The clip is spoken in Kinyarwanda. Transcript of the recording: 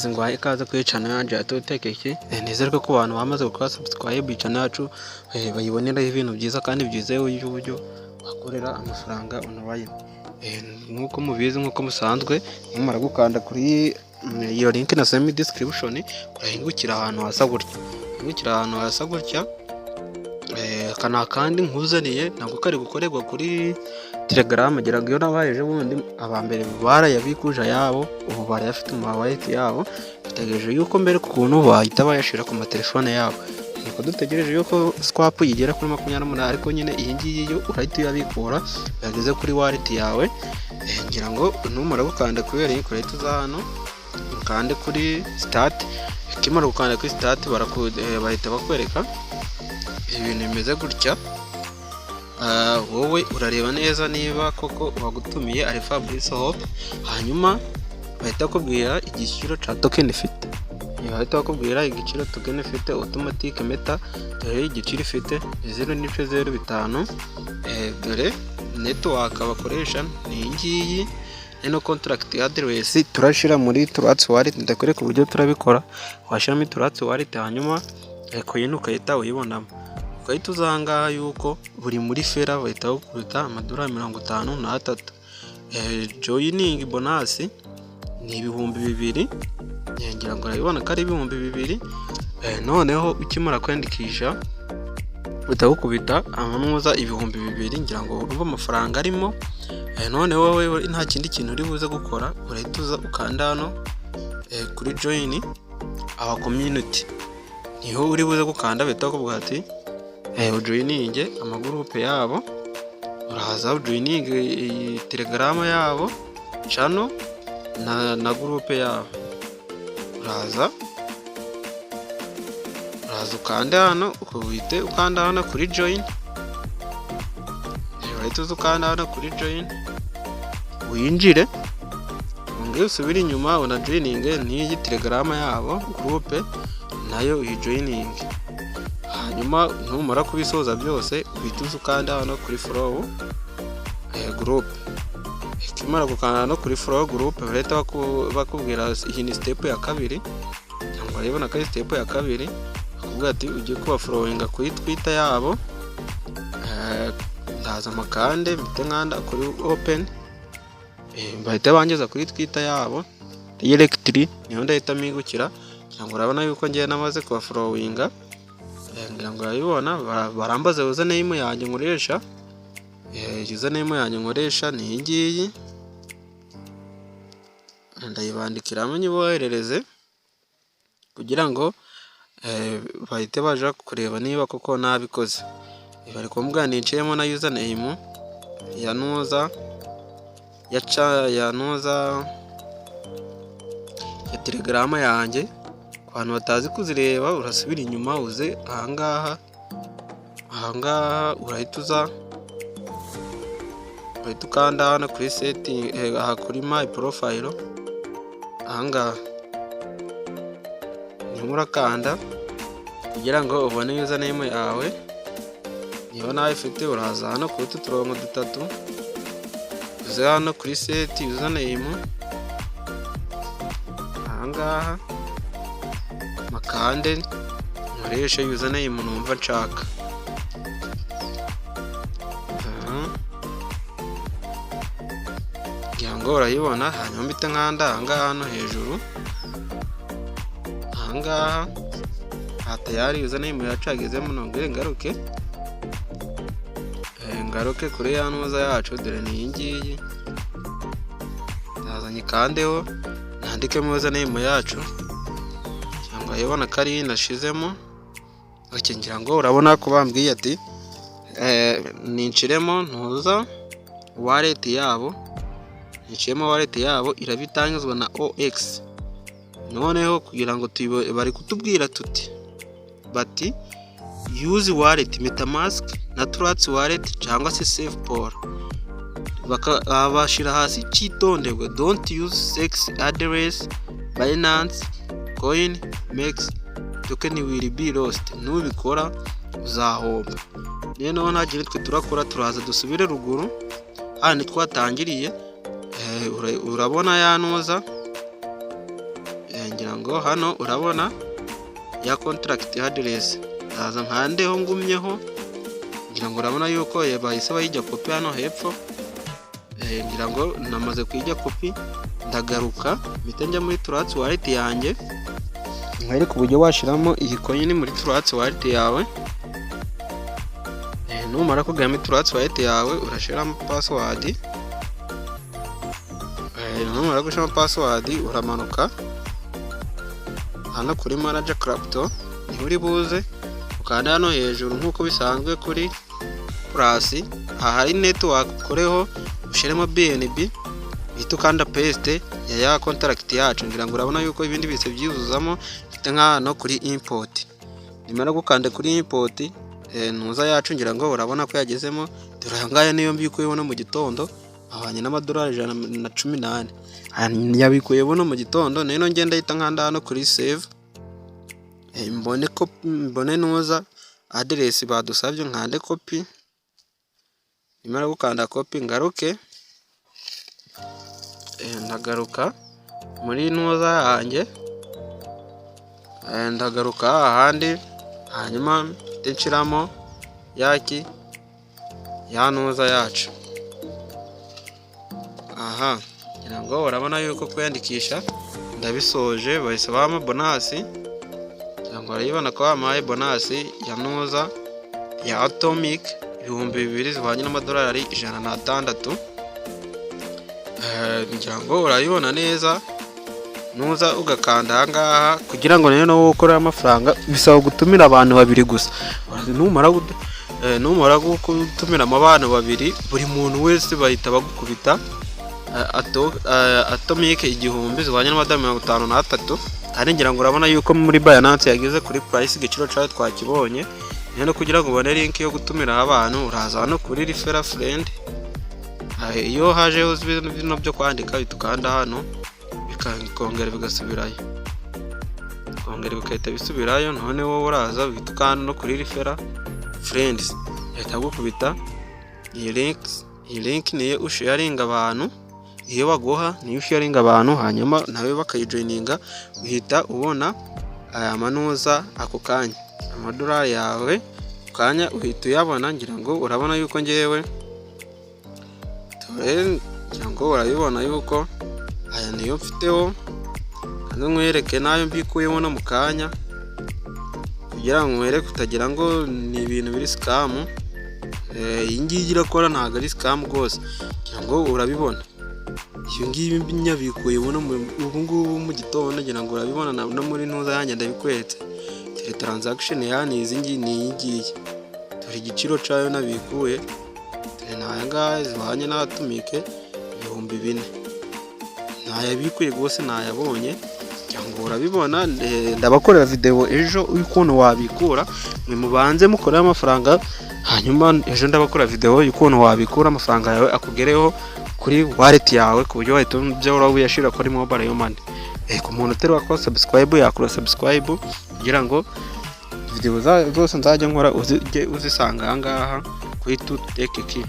ngwaye ikaze kuri channel yanjye ya Tutekeki. Nizere ko abantu bamaze gukora subscribe channel yacu bayiboneraho ibintu byiza kandi byizewe y'uburyo bakorera amafaranga online. Nkuko mubizi nkuko musanzwe mumara gukanda kuri iyo link na semi description urahingukira ahantu hasa gutya, kana kandi nkuzaniye ntabwo kari gukorerwa kuri Telegram, gira ngo iyo nabayeje bundi abambere barayabikuja yabo ubu barayafite mu wallet yabo, bitegereje yuko mbere kuntu bahita bayashira ku matelefone yabo. Niko dutegereje yuko swap yigera kuri 28, ariko nyine iyi ngiyi yo urahita uyabikura yageze kuri wallet yawe. Ngira ngo numara gukanda kuri link urahita uza hano ukande kuri start. Kimara gukanda kuri start bahita bakwereka ibintu bimeze gutya. Wowe urareba neza niba koko wagutumiye ari Fabrice Hope, hanyuma bahita bakubwira igiciro ca token ifite. Bahita bakubwira igiciro token ifite automatic meta, dore igiciro ifite 0.05. Dore network bakoresha ni ngiyi, eno contract address turashira muri Trust Wallet. Ndakwereka uburyo turabikora. Washiramo Trust Wallet hanyuma coin ukahita uyibonamo, ukahita uzanga yuko buri muri fera bahita bakubita amadolari 53. Joining bonus ni 2,000. Ngira ngo urabibona ko ari 2,000. Noneho ukimara kwandikisha utagukubita amanuza 2,000. Ngira ngo urumva amafaranga arimo. Noneho wowe nta kindi kintu uri buze gukora, urahita uza ukanda hano kuri join our community. Niho uri buze gukanda bahita bakubwira ati ujoininge amagurupe yabo, uraza ujoininge Telegram yabo channel na groupe yabo. Uraza ukanda hano ukanda hano kuri join. Urahita ukanda hano kuri join winjire, ongera usubire inyuma una joininge n'iyi Telegram yabo groupe nayo uyijoining. Hanyuma numara kubisoza byose uhita ukanda hano kuri follow group. Kimara gukanda no kuri follow group bahita bakubwira iyi ni step ya kabiri, cyangwa urabona ko ari step ya kabiri. Bakubwira ati ugiye kuba followinga kuri Twitter yabo. Ndaza makande bite nkanda kuri open, bahita bangeza kuri Twitter yabo directly. Niho ndahita migukira, cyangwa urabona yuko ngiye namaze kuba followinga. Ngira ngo urabibona barambaza username yanjye nkoresha. Username yanjye nkoresha ni iyi ngiyi, ndayibandikiramo nyiboherereze kugira ngo bahite baje kureba niba koko nabikoze. Bari kumbwira niciyemo na username ya Noza ya Telegram yanjye. Abantu batazi kuzireba urasubira inyuma uze ahangaha urahita ukanda hano kuri setting aha kuri my profile. Ahangaha niho urakanda kugira ngo ubone username yawe. Niba nawe ifite uraza hano kuri turongo dutatu, uze hano kuri set username. Ahangaha makande nkoresha username numva nshaka. Ngira ngo urayibona. Hanyuma mbite nkanda ahangaha hano hejuru. Ahangaha tayari username yacagezemo, nongere ngaruke kuri ya Noza yacu. Dore ni iyi ngiyi, ndazanye kandeho nandikemo username yacu, cyangwa yibona ko ari nashizemo. Ngira ngo urabona ko bambwiye ati ninshiremo ntuza wallet yabo. Niciyemo wallet yabo irabitangizwa na OX. Noneho kugira ngo bari kutubwira tuti bati use wallet MetaMask na Trust Wallet cyangwa se SafePol. Bakabashira hasi cyitonderwe, don't use sex address, Binance, Coin, Mex, token will be lost. Nubikora uzahomba. None nta gihe twe turakora, turaza dusubire ruguru hano twatangiriye. Urabona ya Noza ngira ngo hano urabona ya contract address, ndaza nkandeho ngumyeho, ngira ngo urabona yuko bahise bayijya kopi hano hepfo. Ngira ngo namaze kwijya kopi, ndagaruka mpita njya muri Trust Wallet yanjye, nkwereka uburyo washiramo iyi coin muri Trust Wallet yawe. Numara kugura muri Trust Wallet yawe urashiramo password. Numara gushiramo password uramanuka hano kuri Manager Crypto, niho uri buze ukanda hano hejuru nkuko bisanzwe kuri Plus. Aha hari network ukoreho ushiremo BNB, bita ukanda paste ya contract yacu. Ngira ngo urabona yuko ibindi bise byuzuzamo bite nk'ano kuri import. Nimara gukanda kuri import, ntuza yacu ngira ngo urabona ko yagezemo. Dore ngaya niyo mbikuye bono mu gitondo ahanye n'amadolari 118. Yabikuye bono mu gitondo, nino ngenda yita nkanda hano kuri save. Mbone nuza address badusabye, nkande copy. Nimara gukanda copy ngaruke, ndagaruka muri nuza yanjye, ndagaruka ahandi, hanyuma nshiramo yaki ya nuza yacu. Aha, ngira ngo urabona yuko kwiyandikisha ndabisoje, bahise bama bonus. Ngira ngo urayibona ko bamaye bonus ya nuza ya Atomic 2000 zivanye n'amadolari 106. Ngira ngo urayibona neza, nuza ugakanda aha ngaha kugira ngo no gukora amafaranga bisaba gutumira abantu babiri gusa. Numara gutumira abantu babiri, buri muntu wese bahita bagukubita Atomic 1000 zivanye n'amadolari 53. Kandi ngira ngo urabona yuko muri Binance yageze kuri price igiciro cyayo twakibonye. None kugira ngo ubone link yo gutumira abantu, uraza hano kuri refer friend. Iyo hajeho bino byo kwandika bitukanda hano, bikongera bigasubirayo, kongera bikahita bisubirayo. None wowe uraza bitukanda no kuri refer friends, yahita gukubita iyi link niyo usharinga abantu. Iyo baguha niyo usharinga abantu, hanyuma nawe bakayijoininga, uhita ubona aya manuza ako kanya, amadolari yawe kanya uhita uyabona. Ngira ngo urabona yuko ngewe ngira ngo urayibona yuko aya niyo mfiteho. Hano nkwereke nayo mbikuyemo no mu kanya, kugira ngo nkwereke utagira ngo ni ibintu biri scam. Iyi ngiyi irakora ntabwo ari scam rwose, ngira ngo urabibona. Iyo ngiyi nyabikuye bono ubu ngubu mu gitondo, ngira ngo urabibona no muri ntuza yanjye ndabikwetse. Transaction yani izi ngiyi ni iyi ngiyi, dore igiciro cyayo nabikuye. Naya ngahe zibanye n'Atomike 2000. Nayabikuye rwose, nayabonye. Cyangwa urabibona, ndabakorera video ejo y'ukuntu wabikura. Mwe mubanze mukorera amafaranga, hanyuma ejo ndabakora video y'ukuntu wabikura amafaranga yawe akugereho kuri wallet yawe, ku buryo wahita ujya uyashira kuri mobile money. Ku muntu uterwa ko subscribe yakora subscribe, kugira ngo video zose nzajya nkora uzisanga aha ngaha kuri Tech Key.